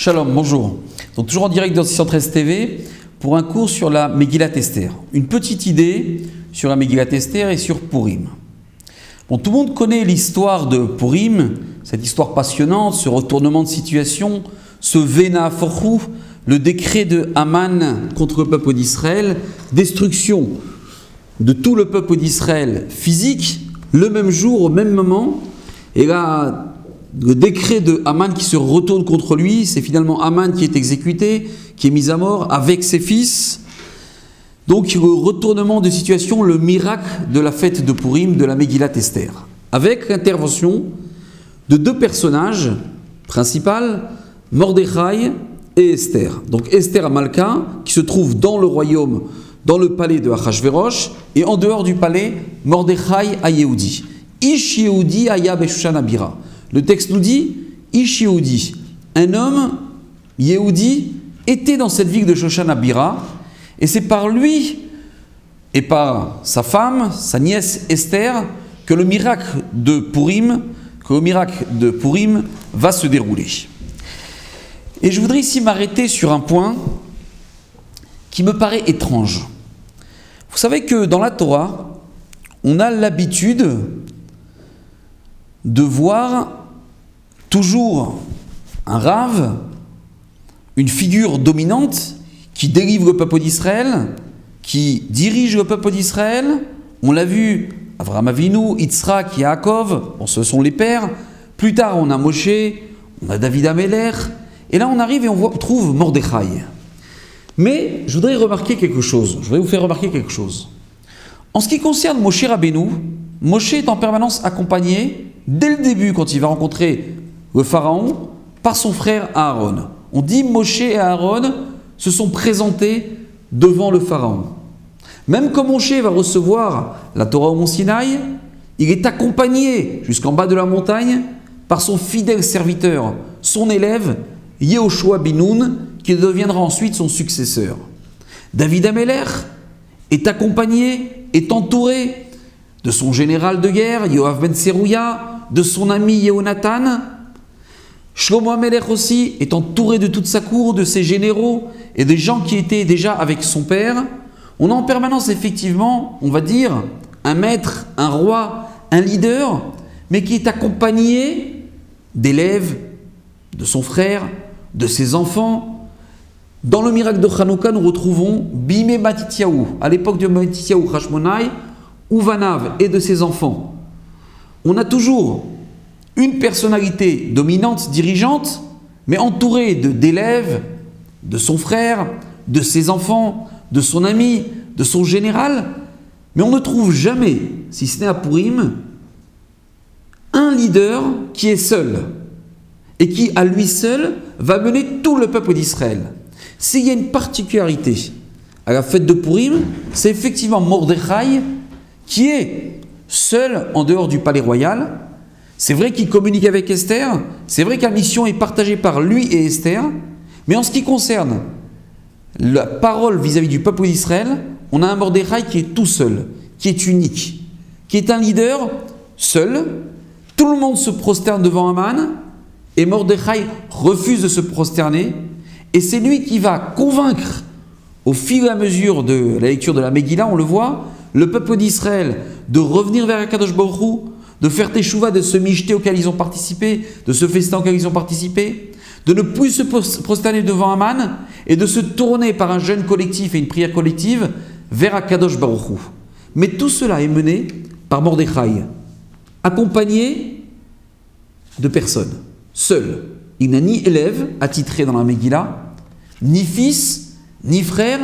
Shalom, bonjour. Donc toujours en direct dans 613 TV pour un cours sur la Megillat Esther. Une petite idée sur la Megillat Esther et sur Purim. Bon, tout le monde connaît l'histoire de Purim, cette histoire passionnante, ce retournement de situation, ce Vena Forchou, le décret de Haman contre le peuple d'Israël, destruction de tout le peuple d'Israël physique, le même jour, au même moment. Et là, le décret de Haman qui se retourne contre lui, c'est finalement Haman qui est exécuté, qui est mis à mort avec ses fils. Donc le retournement de situation, le miracle de la fête de Purim, de la Megillat Esther, avec l'intervention de deux personnages principaux, Mordechai et Esther. Donc Esther Amalka, qui se trouve dans le royaume, dans le palais de Achashverosh, et en dehors du palais, Mordechai à Yehudi. Ish Yehudi aya beshushan abira. Le texte nous dit, Ish Yehudi, un homme, Yehudi, était dans cette ville de Shoshan Abira, et c'est par lui et par sa femme, sa nièce Esther, que le miracle de Purim, va se dérouler. Et je voudrais ici m'arrêter sur un point qui me paraît étrange. Vous savez que dans la Torah, on a l'habitude de voir toujours un rave, une figure dominante qui délivre le peuple d'Israël, qui dirige le peuple d'Israël. On l'a vu, Avraham Avinu, Yitzhak, Yaakov, bon, ce sont les pères. Plus tard, on a Moshe, on a David Amelech, et là on arrive et on trouve Mordechai. Mais je voudrais remarquer quelque chose, je voudrais vous faire remarquer quelque chose. En ce qui concerne Moshe Rabbeinu, Moshe est en permanence accompagné, dès le début, quand il va rencontrer le pharaon, par son frère Aaron. On dit Moshe et Aaron se sont présentés devant le pharaon. Même quand Moshe va recevoir la Torah au mont Sinaï, il est accompagné jusqu'en bas de la montagne par son fidèle serviteur, son élève Yehoshua bin Nun, qui deviendra ensuite son successeur. David Amelech est accompagné, est entouré de son général de guerre, Yoav ben Tserouya, de son ami Yehonatan. Shlomo Amelech aussi est entouré de toute sa cour, de ses généraux et des gens qui étaient déjà avec son père. On a en permanence effectivement, on va dire, un maître, un roi, un leader, mais qui est accompagné d'élèves, de son frère, de ses enfants. Dans le miracle de Hanouka, nous retrouvons Bimé Matityahu, à l'époque de Matityahu Hashmonai, Uvanav et de ses enfants. On a toujours une personnalité dominante, dirigeante, mais entourée d'élèves, de son frère, de ses enfants, de son ami, de son général. Mais on ne trouve jamais, si ce n'est à Purim, un leader qui est seul et qui, à lui seul, va mener tout le peuple d'Israël. S'il y a une particularité à la fête de Purim, c'est effectivement Mordechai qui est seul en dehors du palais royal. C'est vrai qu'il communique avec Esther, c'est vrai que la mission est partagée par lui et Esther, mais en ce qui concerne la parole vis-à-vis du peuple d'Israël, on a un Mordechai qui est tout seul, qui est unique, qui est un leader seul. Tout le monde se prosterne devant Haman et Mordechai refuse de se prosterner, et c'est lui qui va convaincre au fil et à mesure de la lecture de la Megillah, on le voit, le peuple d'Israël de revenir vers Akadosh Baruch Hu, de faire teshuva, de se mijeter auquel ils ont participé, de se festin auquel ils ont participé, de ne plus se prosterner devant Haman et de se tourner par un jeûne collectif et une prière collective vers Akadosh Baruch Hu. Mais tout cela est mené par Mordechai, accompagné de personnes, seul. Il n'a ni élève attitré dans la Megillah, ni fils, ni frère,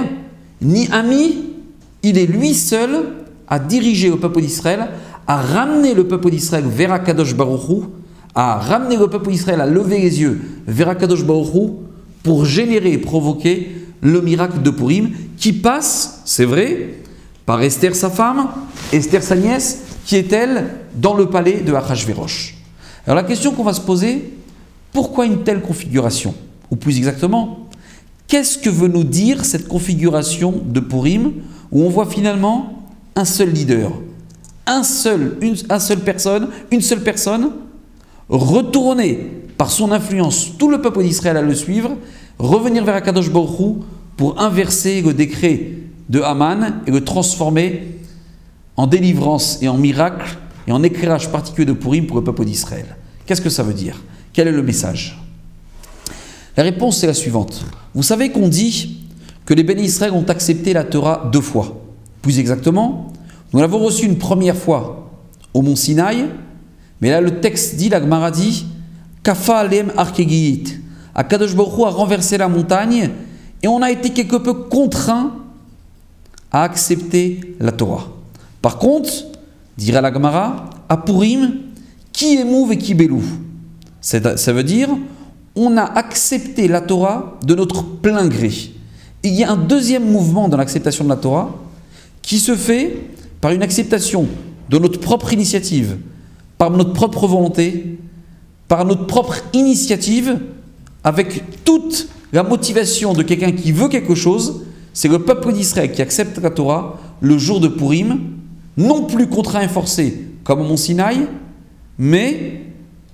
ni ami. Il est lui seul à diriger le peuple d'Israël, à ramener le peuple d'Israël vers Akadosh Baruch Hu, à ramener le peuple d'Israël à lever les yeux vers Akadosh Baruch Hu pour générer et provoquer le miracle de Purim qui passe, c'est vrai, par Esther sa femme, Esther sa nièce, qui est elle dans le palais de Achashverosh. Alors la question qu'on va se poser, pourquoi une telle configuration? Ou plus exactement, qu'est-ce que veut nous dire cette configuration de Purim où on voit finalement un seul leader, une seule personne, retournée par son influence, tout le peuple d'Israël à le suivre, revenir vers Akadosh Baruch Hu pour inverser le décret de Haman et le transformer en délivrance et en miracle et en éclairage particulier de Purim pour le peuple d'Israël. Qu'est-ce que ça veut dire? Quel est le message? La réponse est la suivante. Vous savez qu'on dit que les bénis Israël ont accepté la Torah 2 fois. Plus exactement, nous l'avons reçue une première fois au mont Sinaï, mais là le texte dit, la Gemara dit, Kafa alem arkegiyit. Akadosh Baruch Hu a renversé la montagne et on a été quelque peu contraint à accepter la Torah. Par contre, dira la Gemara, à Purim, qui émouve et qui bélou. Ça veut dire, on a accepté la Torah de notre plein gré. Il y a un deuxième mouvement dans l'acceptation de la Torah qui se fait par une acceptation de notre propre initiative, par notre propre volonté, par notre propre initiative, avec toute la motivation de quelqu'un qui veut quelque chose. C'est le peuple d'Israël qui accepte la Torah le jour de Purim, non plus contraint et forcé comme au mont Sinaï, mais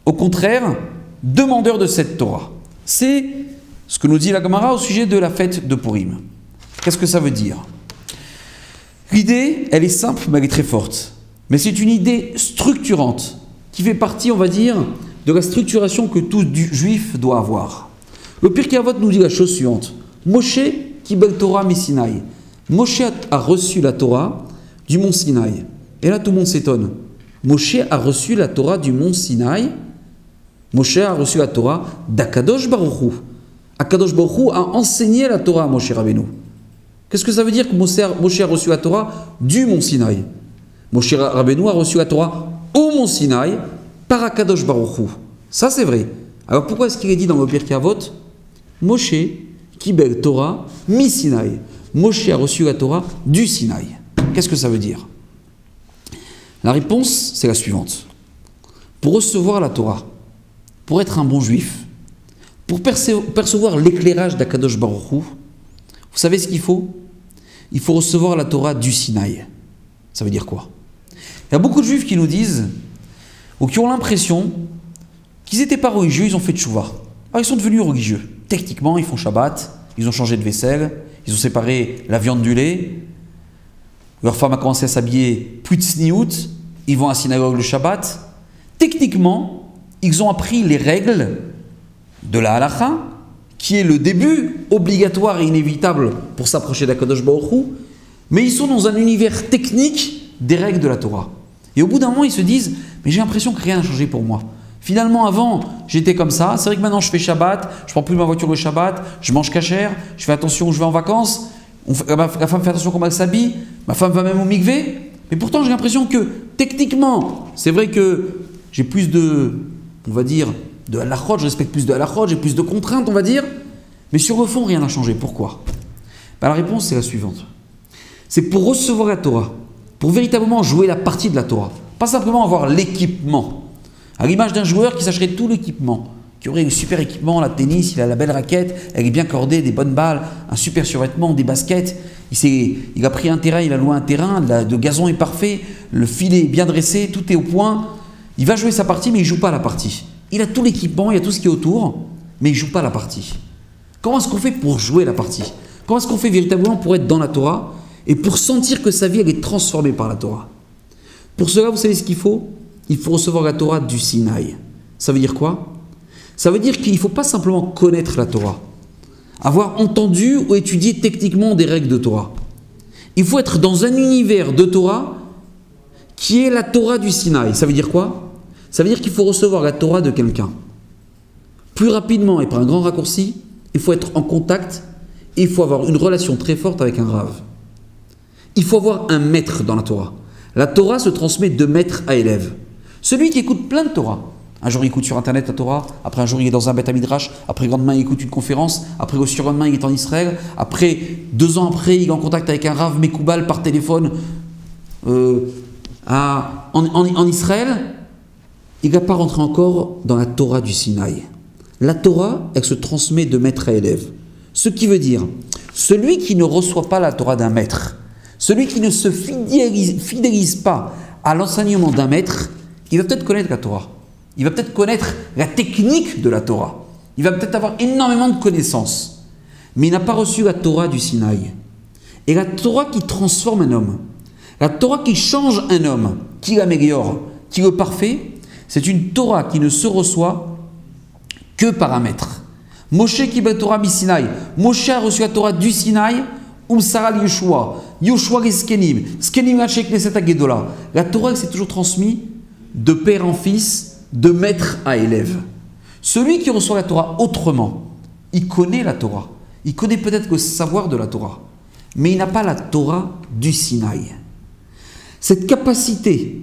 au contraire, demandeur de cette Torah. C'est ce que nous dit la Gemara au sujet de la fête de Purim. Qu'est-ce que ça veut dire? L'idée, elle est simple, mais elle est très forte. Mais c'est une idée structurante, qui fait partie, on va dire, de la structuration que tout juif doit avoir. Le Pirkei Avot nous dit la chose suivante. Moshe Kibel Torah Messinaï. Moshe a reçu la Torah du mont Sinaï. Et là, tout le monde s'étonne. Moshe a reçu la Torah du mont Sinaï. Moshe a reçu la Torah d'Akadosh Baruch Hu. Akadosh Baruch Hu a enseigné la Torah à Moshe Rabbeinu. Qu'est-ce que ça veut dire que Moshe a reçu la Torah du mont Sinaï? Moshe Rabbeinu a reçu la Torah au mont Sinaï par Akadosh Baruch Hu. Ça, c'est vrai. Alors pourquoi est-ce qu'il est dit dans le Pirkei Avot Moshe Kibel Torah mi Sinaï. Moshe a reçu la Torah du Sinaï. Qu'est-ce que ça veut dire? La réponse, c'est la suivante. Pour recevoir la Torah, pour être un bon juif, pour percevoir l'éclairage d'Akadosh Baruch Hu, vous savez ce qu'il faut? Il faut recevoir la Torah du Sinaï. Ça veut dire quoi? Il y a beaucoup de juifs qui nous disent, ou qui ont l'impression qu'ils n'étaient pas religieux, ils ont fait tchouva. Alors ils sont devenus religieux. Techniquement, ils font Shabbat, ils ont changé de vaisselle, ils ont séparé la viande du lait, leur femme a commencé à s'habiller plus tzniout, ils vont à la synagogue le Shabbat. Techniquement, ils ont appris les règles de la halakha, qui est le début obligatoire et inévitable pour s'approcher d'Akadosh Baruch Hu, mais ils sont dans un univers technique des règles de la Torah. Et au bout d'un moment, ils se disent « mais j'ai l'impression que rien n'a changé pour moi. Finalement, avant, j'étais comme ça. C'est vrai que maintenant, je fais Shabbat, je ne prends plus ma voiture le Shabbat, je mange kasher, je fais attention où je vais en vacances, la femme fait attention comment elle s'habille, ma femme va même au mikvé. Mais pourtant, j'ai l'impression que techniquement, c'est vrai que j'ai plus de, on va dire, de halachot, je respecte plus de halachot, j'ai plus de contraintes, on va dire. Mais sur le fond, rien n'a changé. Pourquoi? La réponse, c'est la suivante. C'est pour recevoir la Torah, pour véritablement jouer la partie de la Torah. Pas simplement avoir l'équipement. À l'image d'un joueur qui s'achèterait tout l'équipement, qui aurait un super équipement, la tennis, il a la belle raquette, elle est bien cordée, des bonnes balles, un super survêtement, des baskets. Il a pris un terrain, il a loué un terrain, le gazon est parfait, le filet est bien dressé, tout est au point. Il va jouer sa partie, mais il ne joue pas la partie. Il a tout l'équipement, il a tout ce qui est autour, mais il ne joue pas la partie. Comment est-ce qu'on fait pour jouer la partie? Comment est-ce qu'on fait véritablement pour être dans la Torah et pour sentir que sa vie elle est transformée par la Torah? Pour cela, vous savez ce qu'il faut? Il faut recevoir la Torah du Sinaï. Ça veut dire quoi? Ça veut dire qu'il ne faut pas simplement connaître la Torah, avoir entendu ou étudié techniquement des règles de Torah. Il faut être dans un univers de Torah qui est la Torah du Sinaï. Ça veut dire quoi? Ça veut dire qu'il faut recevoir la Torah de quelqu'un. Plus rapidement et par un grand raccourci, il faut être en contact et il faut avoir une relation très forte avec un rave. Il faut avoir un maître dans la Torah. La Torah se transmet de maître à élève. Celui qui écoute plein de Torah, un jour il écoute sur internet la Torah, après un jour il est dans un Beth Midrash, après le lendemain il écoute une conférence, après le surlendemain il est en Israël, après 2 ans après il est en contact avec un Rav Mekoubal par téléphone en Israël, il ne va pas rentrer encore dans la Torah du Sinaï. La Torah, elle se transmet de maître à élève. Ce qui veut dire, celui qui ne reçoit pas la Torah d'un maître, celui qui ne se fidélise pas à l'enseignement d'un maître, il va peut-être connaître la Torah. Il va peut-être connaître la technique de la Torah. Il va peut-être avoir énormément de connaissances. Mais il n'a pas reçu la Torah du Sinaï. Et la Torah qui transforme un homme, la Torah qui change un homme, qui l'améliore, qui le parfait, c'est une Torah qui ne se reçoit que par un maître. Moshe Kibel Torah mi Sinaï. Moshe a reçu la Torah du Sinaï, Saral Yeshua, Yoshua Skenim, Skenim Hachek Neset Agedola. La Torah s'est toujours transmise de père en fils, de maître à élève. Celui qui reçoit la Torah autrement, il connaît la Torah. Il connaît peut-être le savoir de la Torah, mais il n'a pas la Torah du Sinaï. Cette capacité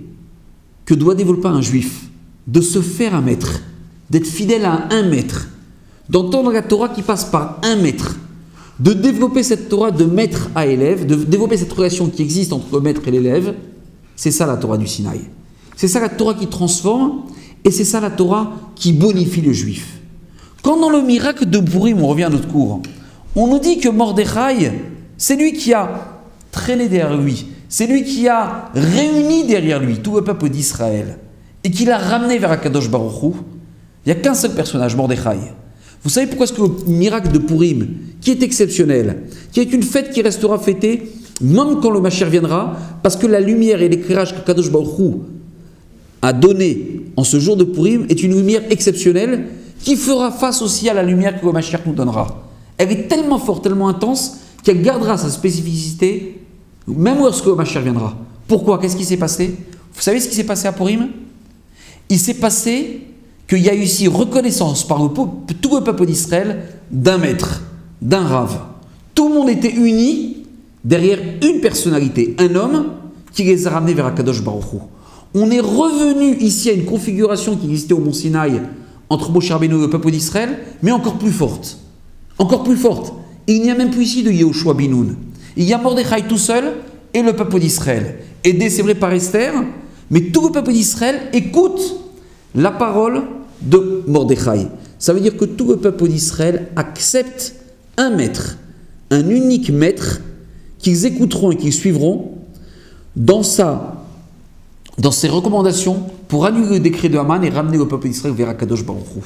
que doit développer un juif de se faire un maître, d'être fidèle à un maître, d'entendre la Torah qui passe par un maître, de développer cette Torah de maître à élève, de développer cette relation qui existe entre le maître et l'élève, c'est ça la Torah du Sinaï. C'est ça la Torah qui transforme et c'est ça la Torah qui bonifie le juif. Quand dans le miracle de Purim, on revient à notre cours, on nous dit que Mordechai, c'est lui qui a traîné derrière lui, c'est lui qui a réuni derrière lui tout le peuple d'Israël et qui l'a ramené vers Akadosh Baruch Hu. Il n'y a qu'un seul personnage, Mordechai. Vous savez pourquoi est-ce que le miracle de Purim, qui est exceptionnel, qui est une fête qui restera fêtée, même quand le Mashiach viendra, parce que la lumière et l'éclairage que Kadosh Baruch Hu a donné en ce jour de Purim est une lumière exceptionnelle qui fera face aussi à la lumière que le Mashiach nous donnera. Elle est tellement forte, tellement intense, qu'elle gardera sa spécificité même lorsque le Mashiach viendra. Pourquoi? Qu'est-ce qui s'est passé? Vous savez ce qui s'est passé à Purim? Il s'est passé qu'il y a eu ici reconnaissance par tout le peuple d'Israël d'un maître, d'un rave. Tout le monde était uni derrière une personnalité, un homme qui les a ramenés vers Akadosh Baruch Hu. On est revenu ici à une configuration qui existait au Mont Sinaï entre Moshe Rabbeinu et le peuple d'Israël, mais encore plus forte. Encore plus forte. Et il n'y a même plus ici de Yehoshua bin Nun. Il y a Mordechai tout seul et le peuple d'Israël. Aidé, c'est vrai, par Esther, mais tout le peuple d'Israël écoute la parole de Mordechai. Ça veut dire que tout le peuple d'Israël accepte un maître, un unique maître qu'ils écouteront et qu'ils suivront dans ses recommandations pour annuler le décret de Haman et ramener le peuple d'Israël vers Akadosh Baruch Hu.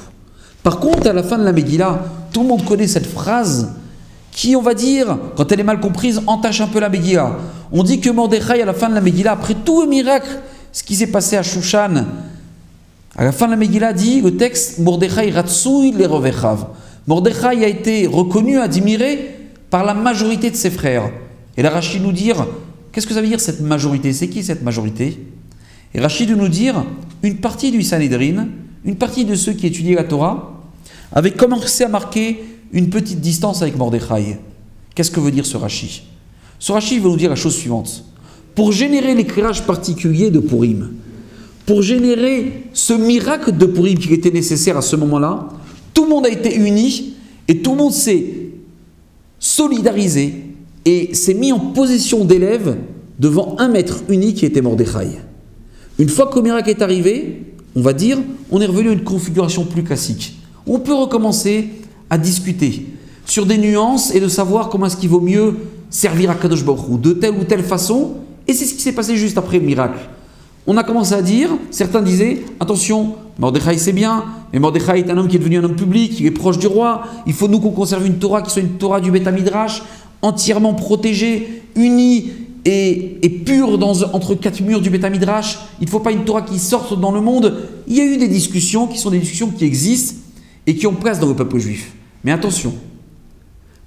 Par contre, à la fin de la Megillah, tout le monde connaît cette phrase qui, on va dire, quand elle est mal comprise, entache un peu la Megillah. On dit que Mordechai, à la fin de la Megillah, après tout le miracle, ce qui s'est passé à Shushan, à la fin de la Megillah dit, le texte, Mordechai ratsui lerovechav. Mordechai a été reconnu, admiré par la majorité de ses frères. Et là, Rachid nous dire, qu'est-ce que ça veut dire cette majorité? C'est qui cette majorité? Et Rachid nous dire, une partie du Sanhédrin, une partie de ceux qui étudiaient la Torah, avait commencé à marquer une petite distance avec Mordechai. Qu'est-ce que veut dire ce Rachid? Ce Rachid veut nous dire la chose suivante. Pour générer l'éclairage particulier de Purim, pour générer ce miracle de Purim qui était nécessaire à ce moment-là, tout le monde a été uni et tout le monde s'est solidarisé et s'est mis en position d'élève devant un maître unique qui était Mordechai. Une fois que le miracle est arrivé, on va dire, on est revenu à une configuration plus classique. On peut recommencer à discuter sur des nuances et de savoir comment est-ce qu'il vaut mieux servir à Kadosh Baruch Hu de telle ou telle façon. Et c'est ce qui s'est passé juste après le miracle. On a commencé à dire, certains disaient, attention, Mordechai c'est bien, mais Mordechai est un homme qui est devenu un homme public, il est proche du roi, il faut nous qu'on conserve une Torah qui soit une Torah du Beth Midrash, entièrement protégée, unie et pure entre quatre murs du Beth Midrash. Il ne faut pas une Torah qui sorte dans le monde. Il y a eu des discussions qui sont des discussions qui existent et qui ont place dans le peuple juif. Mais attention,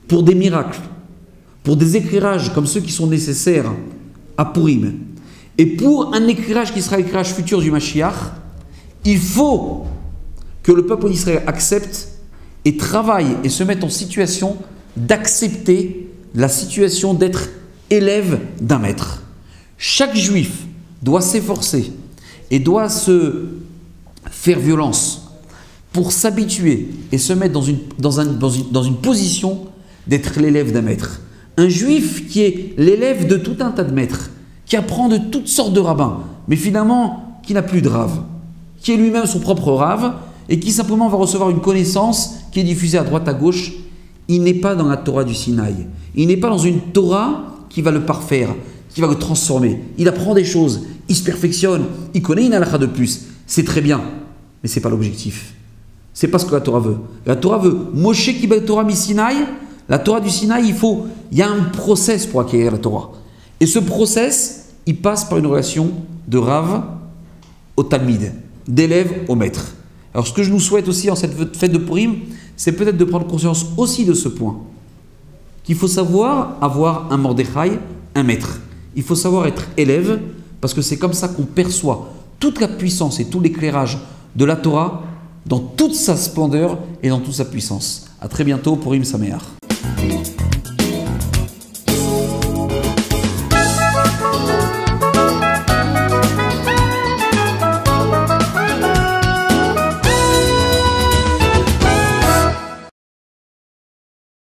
pour des miracles, pour des éclairages comme ceux qui sont nécessaires à Purim, et pour un éclairage qui sera l'éclairage futur du Mashiach, il faut que le peuple d'Israël accepte et travaille et se mette en situation d'accepter la situation d'être élève d'un maître. Chaque juif doit s'efforcer et doit se faire violence pour s'habituer et se mettre dans une position d'être l'élève d'un maître. Un juif qui est l'élève de tout un tas de maîtres, qui apprend de toutes sortes de rabbins, mais finalement qui n'a plus de rave, qui est lui-même son propre rave et qui simplement va recevoir une connaissance qui est diffusée à droite à gauche. Il n'est pas dans la Torah du Sinaï. Il n'est pas dans une Torah qui va le parfaire, qui va le transformer. Il apprend des choses, il se perfectionne, il connaît une halakha de plus. C'est très bien. mais ce n'est pas l'objectif. C'est pas ce que la Torah veut. La Torah veut Moshe Kibel Torah mi Sinaï. La Torah du Sinaï, il y a un process pour acquérir la Torah. Et ce process, il passe par une relation de Rav au Talmid, d'élève au maître. Alors ce que je nous souhaite aussi en cette fête de Purim, c'est peut-être de prendre conscience aussi de ce point. Qu'il faut savoir avoir un Mordechai, un maître. Il faut savoir être élève, parce que c'est comme ça qu'on perçoit toute la puissance et tout l'éclairage de la Torah dans toute sa splendeur et dans toute sa puissance. A très bientôt, Purim Sameach.